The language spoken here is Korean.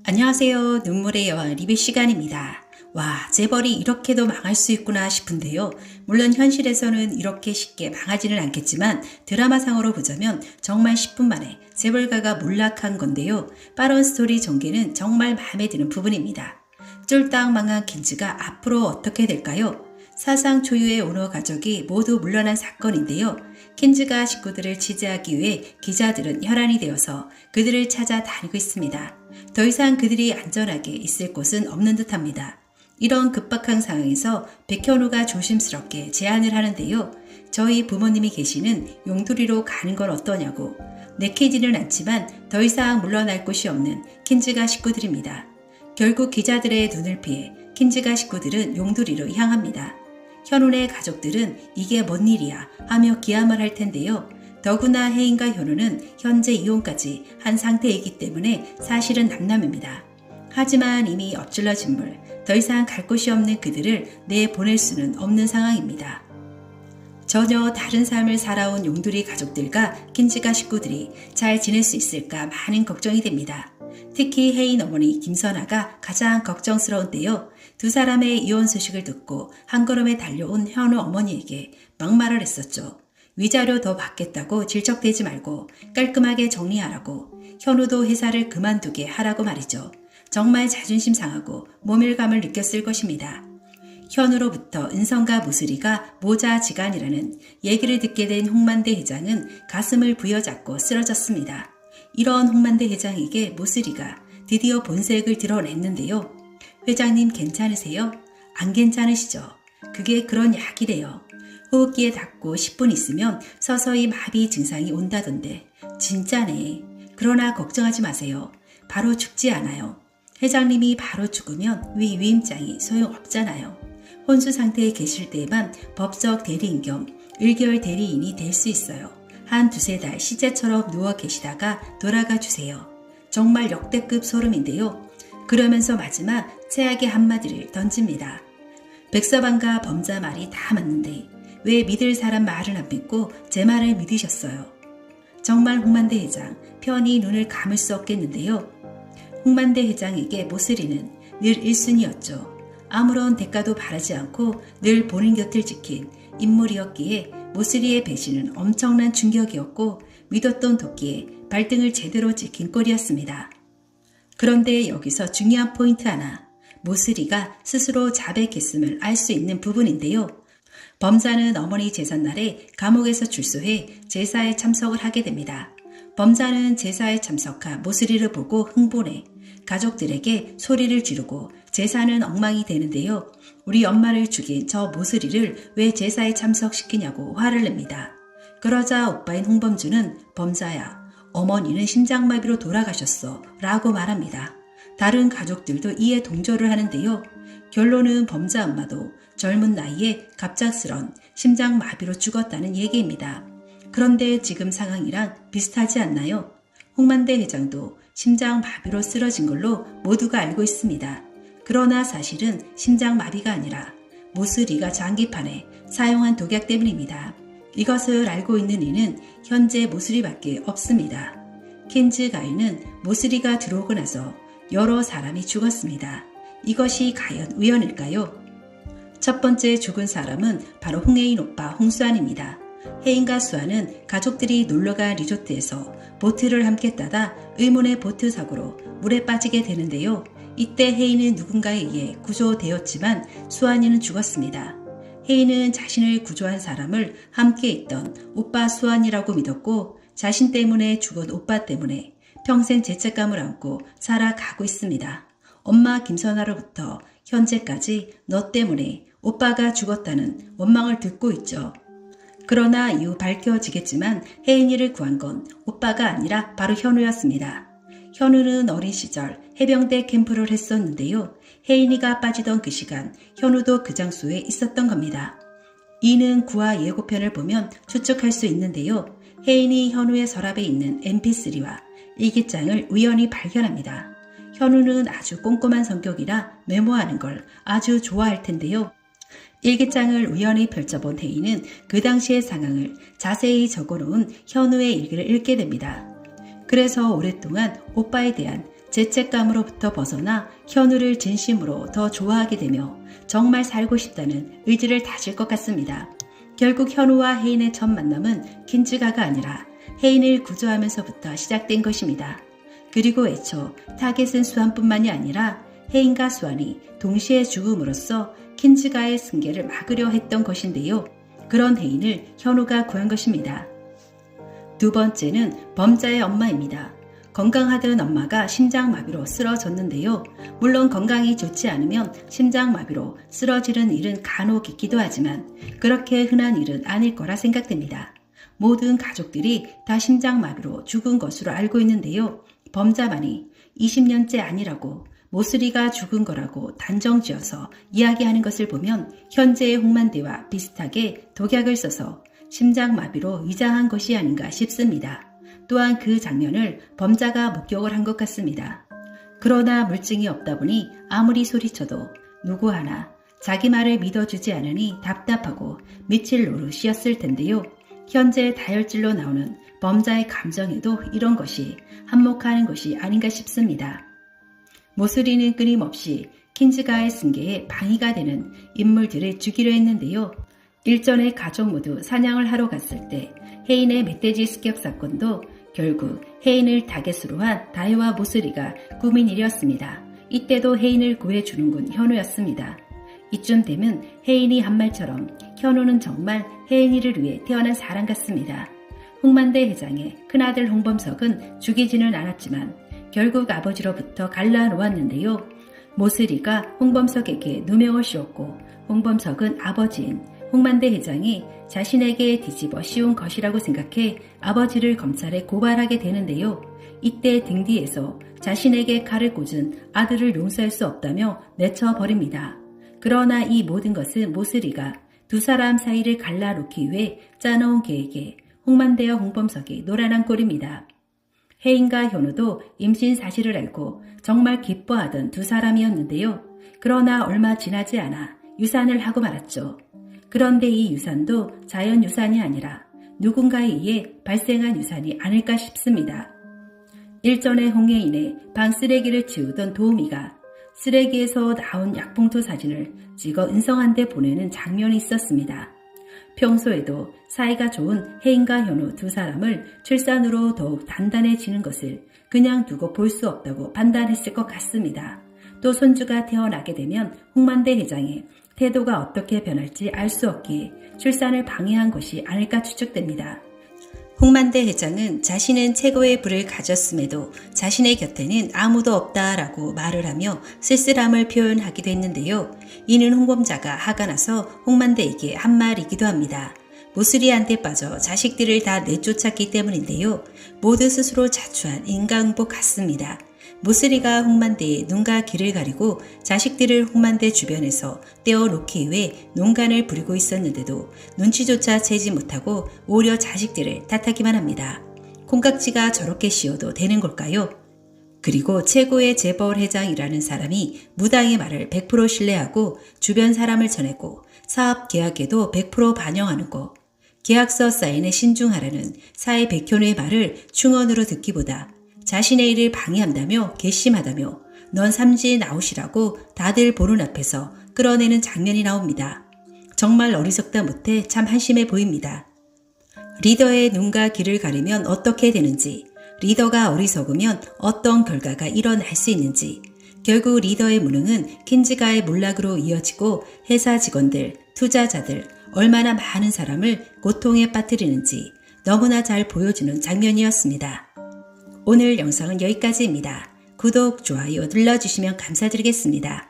안녕하세요. 눈물의 여왕 리뷰 시간입니다. 와, 재벌이 이렇게도 망할 수 있구나 싶은데요. 물론 현실에서는 이렇게 쉽게 망하지는 않겠지만 드라마상으로 보자면 정말 10분 만에 재벌가가 몰락한 건데요. 빠른 스토리 전개는 정말 마음에 드는 부분입니다. 쫄딱 망한 킨즈가 앞으로 어떻게 될까요? 사상 초유의 오너 가족이 모두 물러난 사건인데요. 킨즈가 식구들을 취재하기 위해 기자들은 혈안이 되어서 그들을 찾아 다니고 있습니다. 더 이상 그들이 안전하게 있을 곳은 없는 듯합니다. 이런 급박한 상황에서 백현우가 조심스럽게 제안을 하는데요. 저희 부모님이 계시는 용두리로 가는 건 어떠냐고. 내키지는 않지만 더 이상 물러날 곳이 없는 킨즈가 식구들입니다. 결국 기자들의 눈을 피해 킨즈가 식구들은 용두리로 향합니다. 현우네 가족들은 이게 뭔 일이야 하며 기함을 할 텐데요. 더구나 혜인과 현우는 현재 이혼까지 한 상태이기 때문에 사실은 남남입니다. 하지만 이미 엎질러진 물, 더 이상 갈 곳이 없는 그들을 내보낼 수는 없는 상황입니다. 전혀 다른 삶을 살아온 용두리 가족들과 킨즈가 식구들이 잘 지낼 수 있을까 많은 걱정이 됩니다. 특히 혜인 어머니 김선아가 가장 걱정스러운데요. 두 사람의 이혼 소식을 듣고 한 걸음에 달려온 현우 어머니에게 막말을 했었죠. 위자료 더 받겠다고 질척대지 말고 깔끔하게 정리하라고, 현우도 회사를 그만두게 하라고 말이죠. 정말 자존심 상하고 모멸감을 느꼈을 것입니다. 현우로부터 은성과 무슬이가 모자지간이라는 얘기를 듣게 된 홍만대 회장은 가슴을 부여잡고 쓰러졌습니다. 이런 홍만대 회장에게 무슬이가 드디어 본색을 드러냈는데요. 회장님 괜찮으세요? 안 괜찮으시죠? 그게 그런 약이래요. 호흡기에 닿고 10분 있으면 서서히 마비 증상이 온다던데. 진짜네. 그러나 걱정하지 마세요. 바로 죽지 않아요. 회장님이 바로 죽으면 위임장이 소용없잖아요. 혼수 상태에 계실 때에만 법적 대리인 겸 의결 대리인이 될 수 있어요. 한 두세 달 시제처럼 누워 계시다가 돌아가 주세요. 정말 역대급 소름인데요. 그러면서 마지막 최악의 한마디를 던집니다. 백서방과 범자 말이 다 맞는데 왜 믿을 사람 말을 안 믿고 제 말을 믿으셨어요? 정말 홍만대 회장 편히 눈을 감을 수 없겠는데요. 홍만대 회장에게 모슬이는 늘 1순위였죠. 아무런 대가도 바라지 않고 늘 본인 곁을 지킨 인물이었기에 모슬이의 배신은 엄청난 충격이었고 믿었던 도끼에 발등을 제대로 찍힌 꼴이었습니다. 그런데 여기서 중요한 포인트 하나, 모슬이가 스스로 자백했음을 알 수 있는 부분인데요. 범자는 어머니 제삿날에 감옥에서 출소해 제사에 참석을 하게 됩니다. 범자는 제사에 참석한 모슬이를 보고 흥분해 가족들에게 소리를 지르고 제사는 엉망이 되는데요. 우리 엄마를 죽인 저 모슬이를 왜 제사에 참석시키냐고 화를 냅니다. 그러자 오빠인 홍범주는 범자야, 어머니는 심장마비로 돌아가셨어 라고 말합니다. 다른 가족들도 이에 동조를 하는데요. 결론은 범자 엄마도 젊은 나이에 갑작스런 심장마비로 죽었다는 얘기입니다. 그런데 지금 상황이랑 비슷하지 않나요? 홍만대 회장도 심장마비로 쓰러진 걸로 모두가 알고 있습니다. 그러나 사실은 심장마비가 아니라 모슬이가 장기판에 사용한 독약 때문입니다. 이것을 알고 있는 이는 현재 모슬이밖에 없습니다. 킨즈 가이는 모슬이가 들어오고 나서 여러 사람이 죽었습니다. 이것이 과연 우연일까요? 첫 번째 죽은 사람은 바로 홍혜인 오빠 홍수환입니다. 혜인과 수환은 가족들이 놀러간 리조트에서 보트를 함께 따다 의문의 보트 사고로 물에 빠지게 되는데요. 이때 혜인은 누군가에 의해 구조되었지만 수환이는 죽었습니다. 혜인은 자신을 구조한 사람을 함께 있던 오빠 수환이라고 믿었고 자신 때문에 죽은 오빠 때문에 평생 죄책감을 안고 살아가고 있습니다. 엄마 김선아로부터 현재까지 너 때문에 오빠가 죽었다는 원망을 듣고 있죠. 그러나 이후 밝혀지겠지만 혜인이를 구한 건 오빠가 아니라 바로 현우였습니다. 현우는 어린 시절 해병대 캠프를 했었는데요. 혜인이가 빠지던 그 시간 현우도 그 장소에 있었던 겁니다. 이는 구화 예고편을 보면 추측할 수 있는데요. 혜인이 현우의 서랍에 있는 mp3와 일기장을 우연히 발견합니다. 현우는 아주 꼼꼼한 성격이라 메모하는 걸 아주 좋아할 텐데요. 일기장을 우연히 펼쳐본 혜인은 그 당시의 상황을 자세히 적어놓은 현우의 일기를 읽게 됩니다. 그래서 오랫동안 오빠에 대한 죄책감으로부터 벗어나 현우를 진심으로 더 좋아하게 되며 정말 살고 싶다는 의지를 다질 것 같습니다. 결국 현우와 혜인의 첫 만남은 킨즈가가 아니라 혜인을 구조하면서부터 시작된 것입니다. 그리고 애초 타겟은 수환뿐만이 아니라 혜인과 수환이 동시에 죽음으로써 킨즈가의 승계를 막으려 했던 것인데요. 그런 혜인을 현우가 구한 것입니다. 두 번째는 범자의 엄마입니다. 건강하던 엄마가 심장마비로 쓰러졌는데요. 물론 건강이 좋지 않으면 심장마비로 쓰러지는 일은 간혹 있기도 하지만 그렇게 흔한 일은 아닐 거라 생각됩니다. 모든 가족들이 다 심장마비로 죽은 것으로 알고 있는데요. 범자만이 20년째 아니라고 모슬이가 죽은 거라고 단정지어서 이야기하는 것을 보면 현재의 홍만대와 비슷하게 독약을 써서 심장마비로 위장한 것이 아닌가 싶습니다. 또한 그 장면을 범자가 목격을 한 것 같습니다. 그러나 물증이 없다 보니 아무리 소리쳐도 누구 하나 자기 말을 믿어주지 않으니 답답하고 미칠 노릇이었을 텐데요. 현재 다혈질로 나오는 범자의 감정에도 이런 것이 한몫하는 것이 아닌가 싶습니다. 모슬이는 끊임없이 킨즈가의 승계에 방해가 되는 인물들을 죽이려 했는데요. 일전에 가족 모두 사냥을 하러 갔을 때 혜인의 멧돼지 습격 사건도 결국 혜인을 타겟으로 한 다혜와 모슬이가 꾸민 일이었습니다. 이때도 혜인을 구해주는군 현우였습니다. 이쯤 되면 혜인이 한 말처럼 현우는 정말 혜인이를 위해 태어난 사람 같습니다. 홍만대 회장의 큰아들 홍범석은 죽이지는 않았지만 결국 아버지로부터 갈라놓았는데요. 모슬이가 홍범석에게 누명을 씌웠고 홍범석은 아버지인 홍만대 회장이 자신에게 뒤집어 씌운 것이라고 생각해 아버지를 검찰에 고발하게 되는데요. 이때 등 뒤에서 자신에게 칼을 꽂은 아들을 용서할 수 없다며 내쳐버립니다. 그러나 이 모든 것은 모슬이가 두 사람 사이를 갈라놓기 위해 짜놓은 계획에 홍만대와 홍범석이 노란한 꼴입니다. 혜인과 현우도 임신 사실을 알고 정말 기뻐하던 두 사람이었는데요. 그러나 얼마 지나지 않아 유산을 하고 말았죠. 그런데 이 유산도 자연 유산이 아니라 누군가에 의해 발생한 유산이 아닐까 싶습니다. 일전에 홍혜인의 방 쓰레기를 치우던 도우미가 쓰레기에서 나온 약봉투 사진을 찍어 은성한 데 보내는 장면이 있었습니다. 평소에도 사이가 좋은 혜인과 현우 두 사람을 출산으로 더욱 단단해지는 것을 그냥 두고 볼 수 없다고 판단했을 것 같습니다. 또 손주가 태어나게 되면 홍만대 회장의 태도가 어떻게 변할지 알 수 없기에 출산을 방해한 것이 아닐까 추측됩니다. 홍만대 회장은 자신은 최고의 부를 가졌음에도 자신의 곁에는 아무도 없다라고 말을 하며 쓸쓸함을 표현하기도 했는데요. 이는 홍범자가 화가 나서 홍만대에게 한 말이기도 합니다. 모슬이한테 빠져 자식들을 다 내쫓았기 때문인데요. 모두 스스로 자초한 인간응보 같습니다. 모슬이가 홍만대의 눈과 귀를 가리고 자식들을 홍만대 주변에서 떼어놓기 위해 농간을 부리고 있었는데도 눈치조차 채지 못하고 오히려 자식들을 탓하기만 합니다. 콩깍지가 저렇게 씌워도 되는 걸까요? 그리고 최고의 재벌 회장이라는 사람이 무당의 말을 100% 신뢰하고 주변 사람을 전했고 사업 계약에도 100% 반영하는 것. 계약서 사인에 신중하라는 사회 백현우의 말을 충언으로 듣기보다 자신의 일을 방해한다며 괘씸하다며 넌 삼지에 나오시라고 다들 보는 앞에서 끌어내는 장면이 나옵니다. 정말 어리석다 못해 참 한심해 보입니다. 리더의 눈과 귀를 가리면 어떻게 되는지, 리더가 어리석으면 어떤 결과가 일어날 수 있는지, 결국 리더의 무능은 킨즈가의 몰락으로 이어지고 회사 직원들, 투자자들, 얼마나 많은 사람을 고통에 빠뜨리는지 너무나 잘 보여주는 장면이었습니다. 오늘 영상은 여기까지입니다. 구독, 좋아요 눌러주시면 감사드리겠습니다.